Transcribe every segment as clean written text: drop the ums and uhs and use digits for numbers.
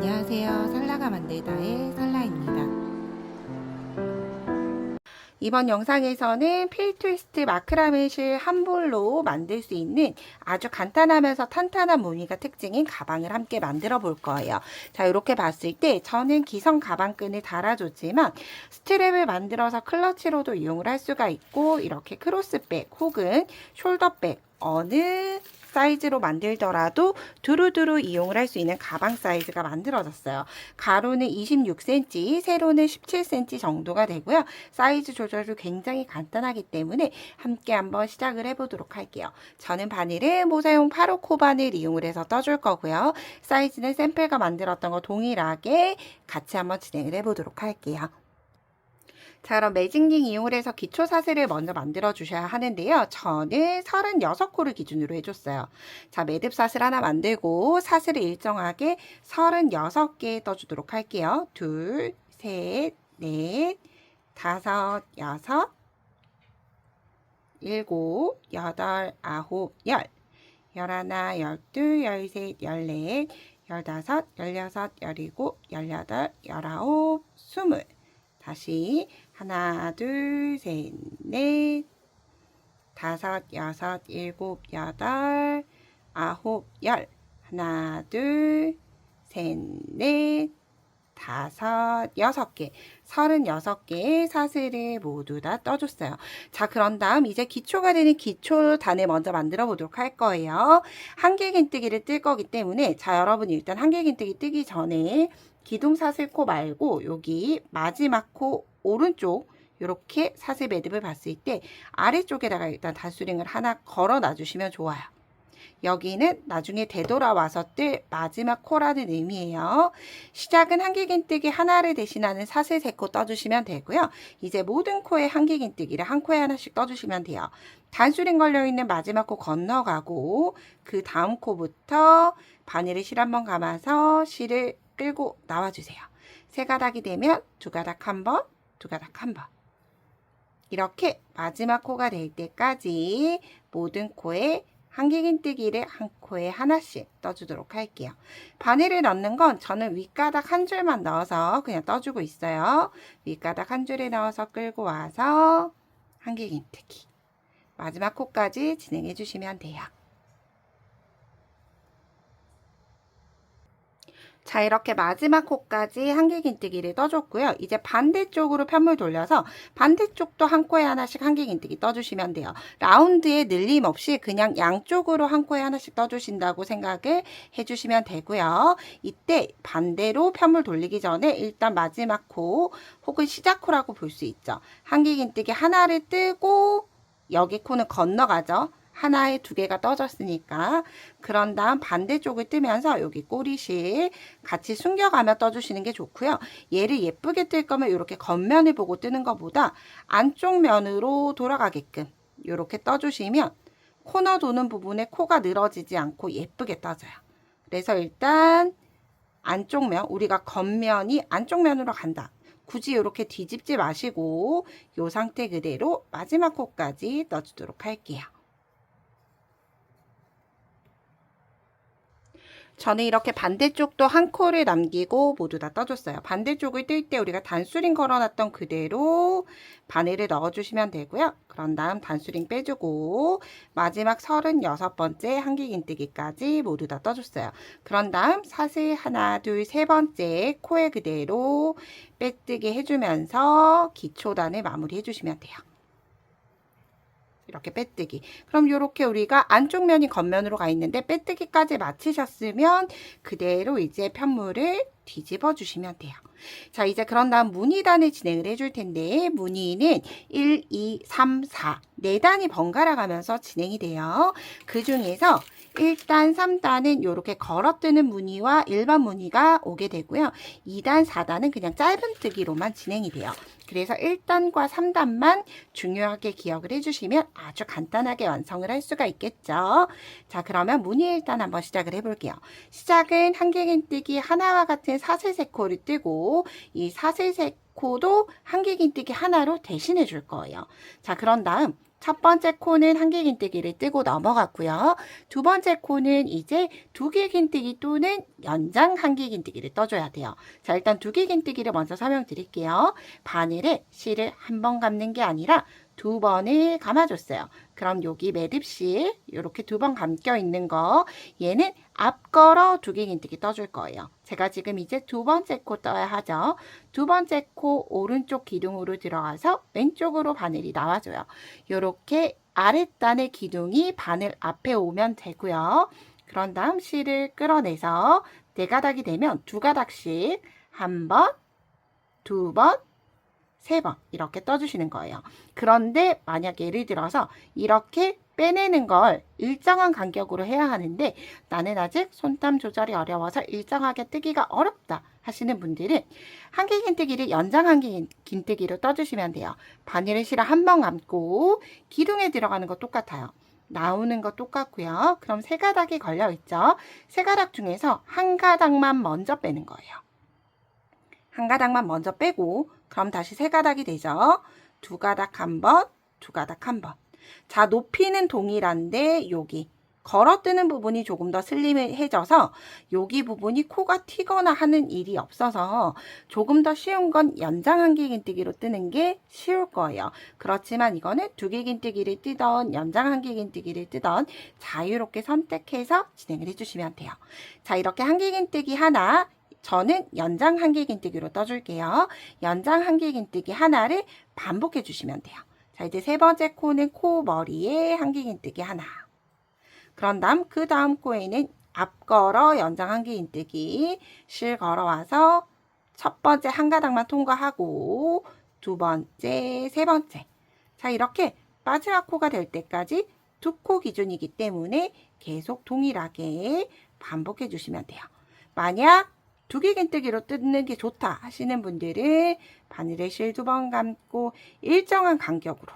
안녕하세요. 살라가 만들다의 살라입니다. 이번 영상에서는 필트위스트 마크라메실 한 볼로 만들 수 있는 아주 간단하면서 탄탄한 무늬가 특징인 가방을 함께 만들어 볼 거예요. 자, 이렇게 봤을 때 저는 기성 가방끈을 달아줬지만 스트랩을 만들어서 클러치로도 이용을 할 수가 있고, 이렇게 크로스백 혹은 숄더백 어느 사이즈로 만들더라도 두루두루 이용을 할 수 있는 가방 사이즈가 만들어졌어요. 가로는 26cm, 세로는 17cm 정도가 되고요. 사이즈 조절도 굉장히 간단하기 때문에 함께 한번 시작을 해보도록 할게요. 저는 바늘을 모사용 8호 코바늘 이용을 해서 떠줄 거고요. 사이즈는 샘플과 만들었던 거 동일하게 같이 한번 진행을 해보도록 할게요. 자, 그럼 매직링 이용을 해서 기초 사슬을 먼저 만들어 주셔야 하는데요. 저는 36코를 기준으로 해줬어요. 자, 매듭 사슬 하나 만들고 사슬을 일정하게 36개 떠주도록 할게요. 둘, 셋, 넷, 다섯, 여섯, 일곱, 여덟, 아홉, 열, 열하나, 열둘, 열셋, 열넷, 열다섯, 열여섯, 열일곱, 열여덟, 열아홉, 스물. 다시 하나, 둘, 셋, 넷, 다섯, 여섯, 일곱, 여덟, 아홉, 열. 하나, 둘, 셋, 넷, 다섯, 6개, 36개의 사슬을 모두 다 떠줬어요. 자, 그런 다음 이제 기초가 되는 기초단을 먼저 만들어 보도록 할 거예요. 한길긴뜨기를 뜰 거기 때문에, 자, 여러분 일단 한길긴뜨기 뜨기 전에 기둥사슬코 말고 여기 마지막 코 오른쪽 이렇게 사슬 매듭을 봤을 때 아래쪽에다가 일단 단수링을 하나 걸어 놔주시면 좋아요. 여기는 나중에 되돌아와서 뜰 마지막 코라는 의미예요. 시작은 한길긴뜨기 하나를 대신하는 사슬 3코 떠주시면 되고요. 이제 모든 코에 한길긴뜨기를 한 코에 하나씩 떠주시면 돼요. 단수링 걸려있는 마지막 코 건너가고 그 다음 코부터 바늘을 실 한번 감아서 실을 끌고 나와주세요. 3가닥이 되면 2가닥 한 번, 2가닥 한 번. 이렇게 마지막 코가 될 때까지 모든 코에 한길긴뜨기를 한 코에 하나씩 떠주도록 할게요. 바늘을 넣는 건 저는 윗가닥 한 줄만 넣어서 그냥 떠주고 있어요. 윗가닥 한 줄에 넣어서 끌고 와서 한길긴뜨기. 마지막 코까지 진행해 주시면 돼요. 자, 이렇게 마지막 코까지 한길긴뜨기를 떠줬고요. 이제 반대쪽으로 편물 돌려서 반대쪽도 한 코에 하나씩 한길긴뜨기 떠주시면 돼요. 라운드에 늘림 없이 그냥 양쪽으로 한 코에 하나씩 떠주신다고 생각을 해주시면 되고요. 이때 반대로 편물 돌리기 전에 일단 마지막 코 혹은 시작 코라고 볼 수 있죠. 한길긴뜨기 하나를 뜨고 여기 코는 건너가죠. 하나에 2개가 떠졌으니까. 그런 다음 반대쪽을 뜨면서 여기 꼬리실 같이 숨겨가며 떠주시는 게 좋고요. 얘를 예쁘게 뜰 거면 이렇게 겉면을 보고 뜨는 것보다 안쪽 면으로 돌아가게끔 이렇게 떠주시면 코너 도는 부분에 코가 늘어지지 않고 예쁘게 떠져요. 그래서 일단 안쪽 면, 우리가 겉면이 안쪽 면으로 간다. 굳이 이렇게 뒤집지 마시고 이 상태 그대로 마지막 코까지 떠주도록 할게요. 저는 이렇게 반대쪽도 한 코를 남기고 모두 다 떠줬어요. 반대쪽을 뜰 때 우리가 단수링 걸어놨던 그대로 바늘을 넣어주시면 되고요. 그런 다음 단수링 빼주고 마지막 36번째 한길긴뜨기까지 모두 다 떠줬어요. 그런 다음 사슬 하나, 둘, 3번째 코에 그대로 빼뜨기 해주면서 기초단을 마무리 해주시면 돼요. 이렇게 빼뜨기. 그럼 이렇게 우리가 안쪽 면이 겉면으로 가 있는데 빼뜨기까지 마치셨으면 그대로 이제 편물을 뒤집어 주시면 돼요. 자, 이제 그런 다음 무늬단을 진행을 해줄 텐데 무늬는 1, 2, 3, 4 4단이 번갈아 가면서 진행이 돼요. 그 중에서 1단, 3단은 이렇게 걸어뜨는 무늬와 일반 무늬가 오게 되고요. 2단, 4단은 그냥 짧은 뜨기로만 진행이 돼요. 그래서 1단과 3단만 중요하게 기억을 해주시면 아주 간단하게 완성을 할 수가 있겠죠. 자, 그러면 무늬 일단 한번 시작을 해볼게요. 시작은 한길긴뜨기 하나와 같은 사슬 3코를 뜨고 이 사슬 3코도 한길긴뜨기 하나로 대신해 줄 거예요. 자, 그런 다음 첫 번째 코는 한길긴뜨기를 뜨고 넘어갔고요. 두 번째 코는 이제 두길긴뜨기 또는 연장 한길긴뜨기를 떠줘야 돼요. 자, 일단 두길긴뜨기를 먼저 설명드릴게요. 바늘에 실을 한 번 감는 게 아니라 두 번을 감아줬어요. 그럼 여기 매듭실 이렇게 두 번 감겨 있는 거 얘는 앞걸어 두길긴뜨기 떠줄 거예요. 제가 지금 이제 두 번째 코 떠야 하죠. 두 번째 코 오른쪽 기둥으로 들어가서 왼쪽으로 바늘이 나와줘요. 이렇게 아랫단의 기둥이 바늘 앞에 오면 되고요. 그런 다음 실을 끌어내서 네 가닥이 되면 두 가닥씩 한 번, 두 번, 세 번 이렇게 떠주시는 거예요. 그런데 만약 예를 들어서 이렇게 빼내는 걸 일정한 간격으로 해야 하는데 나는 아직 손땀 조절이 어려워서 일정하게 뜨기가 어렵다 하시는 분들은 한길긴뜨기를 연장 한길긴뜨기로 떠주시면 돼요. 바늘의 실을 한 번 감고 기둥에 들어가는 거 똑같아요. 나오는 거 똑같고요. 그럼 세 가닥이 걸려 있죠. 세 가닥 중에서 한 가닥만 먼저 빼는 거예요. 한 가닥만 먼저 빼고 그럼 다시 세 가닥이 되죠. 두 가닥 한 번, 두 가닥 한 번. 자, 높이는 동일한데 여기 걸어뜨는 부분이 조금 더 슬림해져서 여기 부분이 코가 튀거나 하는 일이 없어서 조금 더 쉬운 건 연장 한길긴뜨기로 뜨는 게 쉬울 거예요. 그렇지만 이거는 두길긴뜨기를 뜨던 연장 한길긴뜨기를 뜨던 자유롭게 선택해서 진행을 해주시면 돼요. 자, 이렇게 한길긴뜨기 하나 저는 연장 한길긴뜨기로 떠줄게요. 연장 한길긴뜨기 하나를 반복해 주시면 돼요. 자, 이제 세 번째 코는 코 머리에 한길긴뜨기 하나. 그런 다음 그 다음 코에는 앞걸어 연장 한길긴뜨기 실 걸어와서 첫 번째 한 가닥만 통과하고 두 번째, 세 번째. 자, 이렇게 마지막 코가 될 때까지 두 코 기준이기 때문에 계속 동일하게 반복해 주시면 돼요. 만약 두길긴뜨기로 뜯는 게 좋다 하시는 분들은 바늘에 실 두 번 감고 일정한 간격으로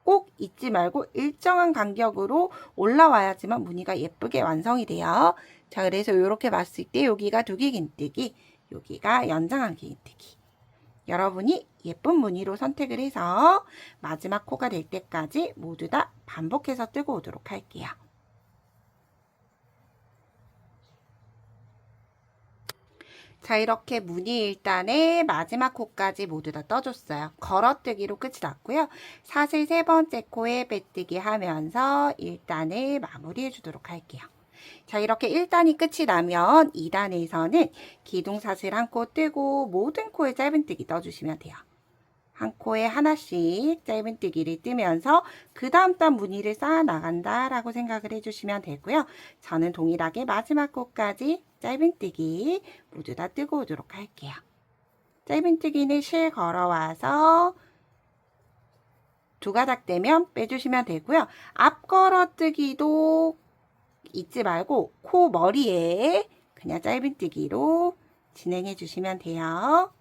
꼭 잊지 말고 일정한 간격으로 올라와야지만 무늬가 예쁘게 완성이 돼요. 자, 그래서 이렇게 봤을 때 여기가 두길긴뜨기, 여기가 연장 한길긴뜨기. 여러분이 예쁜 무늬로 선택을 해서 마지막 코가 될 때까지 모두 다 반복해서 뜨고 오도록 할게요. 자, 이렇게 무늬 1단에 마지막 코까지 모두 다 떠줬어요. 걸어뜨기로 끝이 났고요. 사슬 세 번째 코에 빼뜨기 하면서 1단을 마무리해 주도록 할게요. 자, 이렇게 1단이 끝이 나면 2단에서는 기둥사슬 한 코 뜨고 모든 코에 짧은뜨기 떠주시면 돼요. 한 코에 하나씩 짧은뜨기를 뜨면서 그 다음 단 무늬를 쌓아 나간다 라고 생각을 해주시면 되고요. 저는 동일하게 마지막 코까지 짧은뜨기 모두 다 뜨고 오도록 할게요. 짧은뜨기는 실 걸어와서 두 가닥 되면 빼주시면 되고요. 앞 걸어뜨기도 잊지 말고 코 머리에 그냥 짧은뜨기로 진행해 주시면 돼요.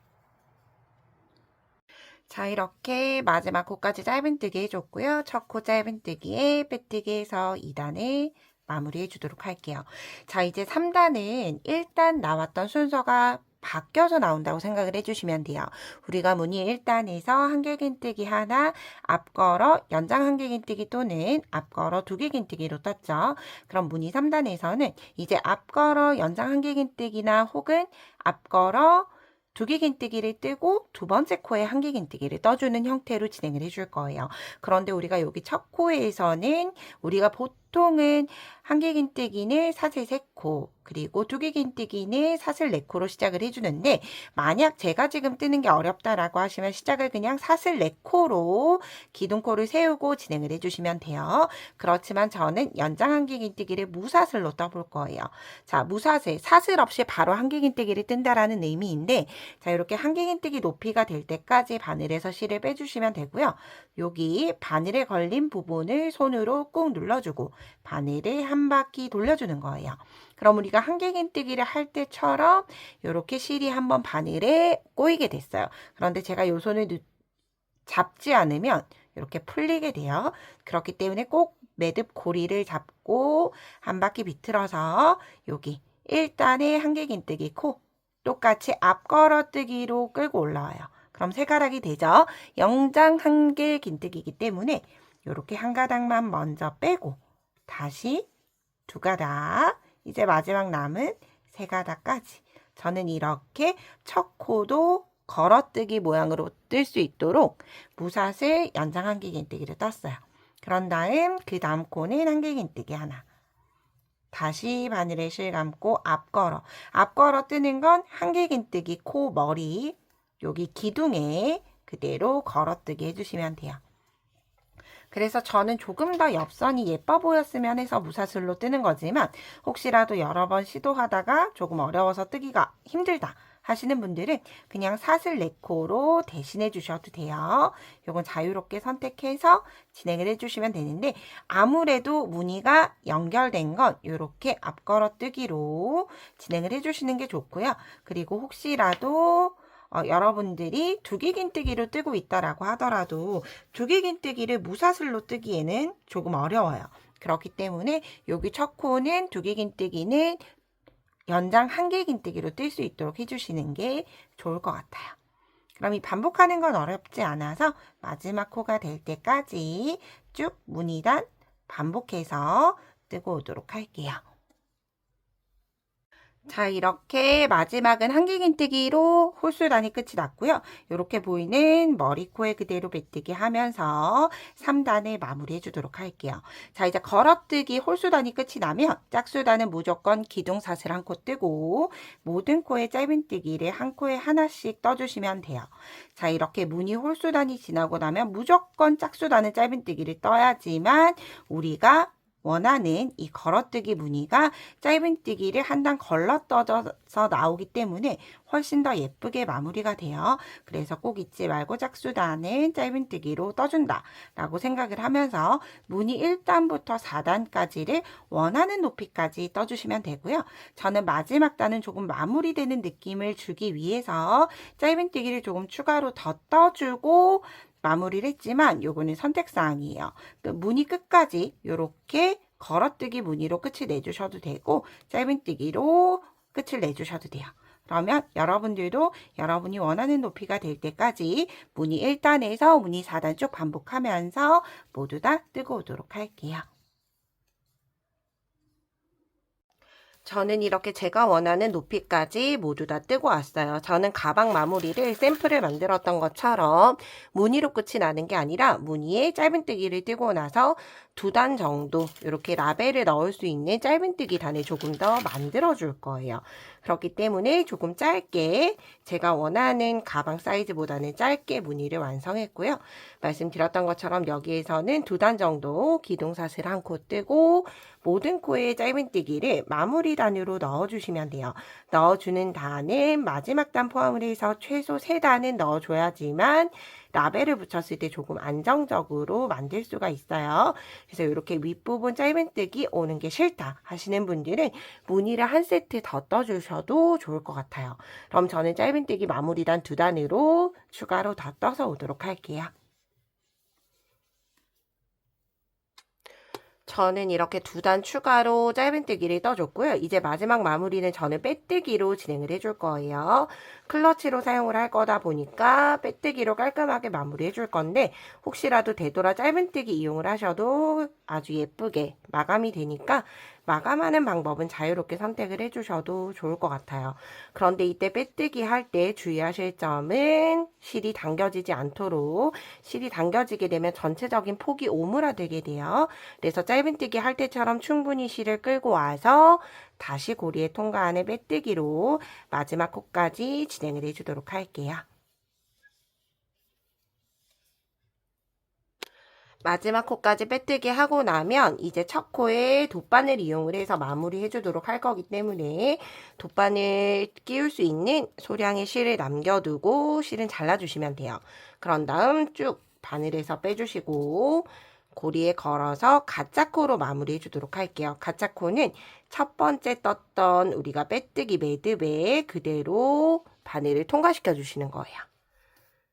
자, 이렇게 마지막 코까지 짧은뜨기 해줬고요. 첫 코 짧은뜨기에 빼뜨기 해서 2단을 마무리해 주도록 할게요. 자, 이제 3단은 1단 나왔던 순서가 바뀌어서 나온다고 생각을 해주시면 돼요. 우리가 무늬 1단에서 한길긴뜨기 하나, 앞걸어 연장 한길긴뜨기 또는 앞걸어 두길긴뜨기로 떴죠. 그럼 무늬 3단에서는 이제 앞걸어 연장 한길긴뜨기나 혹은 앞걸어 두길긴뜨기를 뜨고 두 번째 코에 한길긴뜨기를 떠주는 형태로 진행을 해줄 거예요. 그런데 우리가 여기 첫 코에서는 우리가 보통은 한길긴뜨기는 사슬 3코 그리고 두길긴뜨기는 사슬 4코로 시작을 해주는데 만약 제가 지금 뜨는 게 어렵다라고 하시면 시작을 그냥 사슬 4코로 기둥코를 세우고 진행을 해주시면 돼요. 그렇지만 저는 연장 한길긴뜨기를 무사슬로 떠볼 거예요. 자, 무사슬, 사슬 없이 바로 한길긴뜨기를 뜬다라는 의미인데 자, 이렇게 한길긴뜨기 높이가 될 때까지 바늘에서 실을 빼주시면 되고요. 여기 바늘에 걸린 부분을 손으로 꾹 눌러주고 바늘을 한 바퀴 돌려주는 거예요. 그럼 우리가 한길긴뜨기를 할 때처럼 이렇게 실이 한번 바늘에 꼬이게 됐어요. 그런데 제가 이 손을 잡지 않으면 이렇게 풀리게 돼요. 그렇기 때문에 꼭 매듭 고리를 잡고 한 바퀴 비틀어서 여기 1단의 한길긴뜨기 코 똑같이 앞 걸어뜨기로 끌고 올라와요. 그럼 세 가닥이 되죠. 연장 한길긴뜨기이기 때문에 이렇게 한 가닥만 먼저 빼고 다시 두 가닥, 이제 마지막 남은 세 가닥까지 저는 이렇게 첫 코도 걸어뜨기 모양으로 뜰 수 있도록 무사슬 연장 한길긴뜨기를 떴어요. 그런 다음 그 다음 코는 한길긴뜨기 하나. 다시 바늘에 실 감고 앞걸어 뜨는 건 한길긴뜨기 코 머리 여기 기둥에 그대로 걸어뜨기 해주시면 돼요. 그래서 저는 조금 더 옆선이 예뻐 보였으면 해서 무사슬로 뜨는 거지만 혹시라도 여러 번 시도하다가 조금 어려워서 뜨기가 힘들다 하시는 분들은 그냥 사슬 4코로 대신해 주셔도 돼요. 요건 자유롭게 선택해서 진행을 해주시면 되는데 아무래도 무늬가 연결된 건 이렇게 앞걸어 뜨기로 진행을 해주시는 게 좋고요. 그리고 혹시라도 여러분들이 두기긴뜨기로 뜨고 있다라고 하더라도 두기긴뜨기를 무사슬로 뜨기에는 조금 어려워요. 그렇기 때문에 여기 첫 코는 두기긴뜨기는 연장 한길긴뜨기로 뜰 수 있도록 해주시는 게 좋을 것 같아요. 그럼 이 반복하는 건 어렵지 않아서 마지막 코가 될 때까지 쭉 무늬단 반복해서 뜨고 오도록 할게요. 자, 이렇게 마지막은 한길긴뜨기로 홀수단이 끝이 났고요. 이렇게 보이는 머리코에 그대로 베뜨기 하면서 3단을 마무리해 주도록 할게요. 자, 이제 걸어뜨기 홀수단이 끝이 나면 짝수단은 무조건 기둥사슬 한 코 뜨고 모든 코에 짧은뜨기를 한 코에 하나씩 떠주시면 돼요. 자, 이렇게 무늬 홀수단이 지나고 나면 무조건 짝수단은 짧은뜨기를 떠야지만 우리가 원하는 이 걸어뜨기 무늬가 짧은뜨기를 한 단 걸러 떠져서 나오기 때문에 훨씬 더 예쁘게 마무리가 돼요. 그래서 꼭 잊지 말고 짝수단은 짧은뜨기로 떠준다 라고 생각을 하면서 무늬 1단부터 4단까지를 원하는 높이까지 떠주시면 되고요. 저는 마지막 단은 조금 마무리되는 느낌을 주기 위해서 짧은뜨기를 조금 추가로 더 떠주고 마무리를 했지만 요거는 선택사항이에요. 무늬 끝까지 이렇게 걸어뜨기 무늬로 끝을 내주셔도 되고 짧은뜨기로 끝을 내주셔도 돼요. 그러면 여러분들도 여러분이 원하는 높이가 될 때까지 무늬 1단에서 무늬 4단 쭉 반복하면서 모두 다 뜨고 오도록 할게요. 저는 이렇게 제가 원하는 높이까지 모두 다 뜨고 왔어요. 저는 가방 마무리를 샘플을 만들었던 것처럼 무늬로 끝이 나는 게 아니라 무늬에 짧은뜨기를 뜨고 나서 2단 정도 이렇게 라벨을 넣을 수 있는 짧은뜨기 단을 조금 더 만들어 줄 거예요. 그렇기 때문에 조금 짧게 제가 원하는 가방 사이즈보다는 짧게 무늬를 완성했고요. 말씀드렸던 것처럼 여기에서는 2단 정도 기둥사슬 한 코 뜨고 모든 코에 짧은뜨기를 마무리 단으로 넣어주시면 돼요. 넣어주는 단은 마지막 단 포함을 해서 최소 3단은 넣어줘야지만 라벨을 붙였을 때 조금 안정적으로 만들 수가 있어요. 그래서 이렇게 윗부분 짧은뜨기 오는 게 싫다 하시는 분들은 무늬를 한 세트 더 떠주셔도 좋을 것 같아요. 그럼 저는 짧은뜨기 마무리단 2단으로 추가로 더 떠서 오도록 할게요. 저는 이렇게 2단 추가로 짧은뜨기를 떠줬고요. 이제 마지막 마무리는 저는 빼뜨기로 진행을 해줄 거예요. 클러치로 사용을 할 거다 보니까 빼뜨기로 깔끔하게 마무리 해줄 건데 혹시라도 되돌아 짧은뜨기 이용을 하셔도 아주 예쁘게 마감이 되니까 마감하는 방법은 자유롭게 선택을 해주셔도 좋을 것 같아요. 그런데 이때 빼뜨기 할 때 주의하실 점은 실이 당겨지지 않도록 실이 당겨지게 되면 전체적인 폭이 오므라들게 돼요. 그래서 짧은뜨기 할 때처럼 충분히 실을 끌고 와서 다시 고리에 통과하는 빼뜨기로 마지막 코까지 진행을 해주도록 할게요. 마지막 코까지 빼뜨기 하고 나면 이제 첫 코에 돗바늘 이용을 해서 마무리 해주도록 할 거기 때문에 돗바늘 끼울 수 있는 소량의 실을 남겨두고 실은 잘라주시면 돼요. 그런 다음 쭉 바늘에서 빼주시고 고리에 걸어서 가짜코로 마무리 해주도록 할게요. 가짜코는 첫 번째 떴던 우리가 빼뜨기 매듭에 그대로 바늘을 통과시켜 주시는 거예요.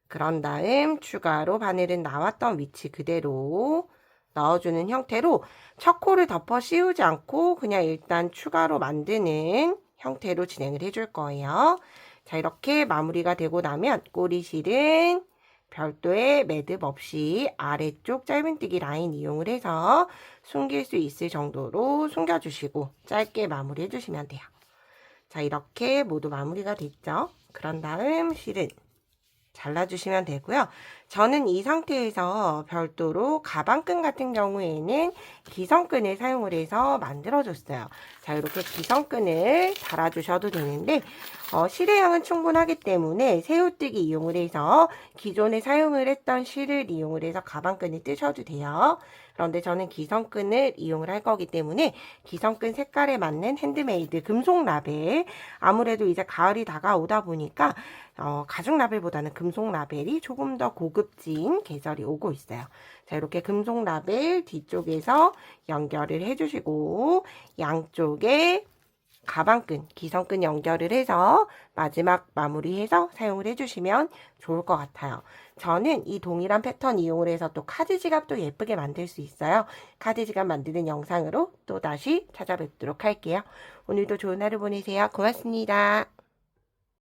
그런 다음 추가로 바늘은 나왔던 위치 그대로 넣어주는 형태로 첫 코를 덮어 씌우지 않고 그냥 일단 추가로 만드는 형태로 진행을 해줄 거예요. 자, 이렇게 마무리가 되고 나면 꼬리실은 별도의 매듭 없이 아래쪽 짧은뜨기 라인 이용을 해서 숨길 수 있을 정도로 숨겨주시고 짧게 마무리해 주시면 돼요. 자, 이렇게 모두 마무리가 됐죠? 그런 다음 실은 잘라주시면 되고요. 저는 이 상태에서 별도로 가방끈 같은 경우에는 기성끈을 사용을 해서 만들어줬어요. 자, 이렇게 기성끈을 달아주셔도 되는데 실의 양은 충분하기 때문에 새우뜨기 이용을 해서 기존에 사용을 했던 실을 이용을 해서 가방끈을 뜨셔도 돼요. 그런데 저는 기성끈을 이용을 할 거기 때문에 기성끈 색깔에 맞는 핸드메이드 금속 라벨, 아무래도 이제 가을이 다가오다 보니까 가죽 라벨보다는 금속 라벨이 조금 더 고급진 계절이 오고 있어요. 자, 이렇게 금속 라벨 뒤쪽에서 연결을 해주시고 양쪽에 가방끈, 기성끈 연결을 해서 마지막 마무리해서 사용을 해주시면 좋을 것 같아요. 저는 이 동일한 패턴 이용을 해서 또 카드 지갑도 예쁘게 만들 수 있어요. 카드 지갑 만드는 영상으로 또 다시 찾아뵙도록 할게요. 오늘도 좋은 하루 보내세요. 고맙습니다.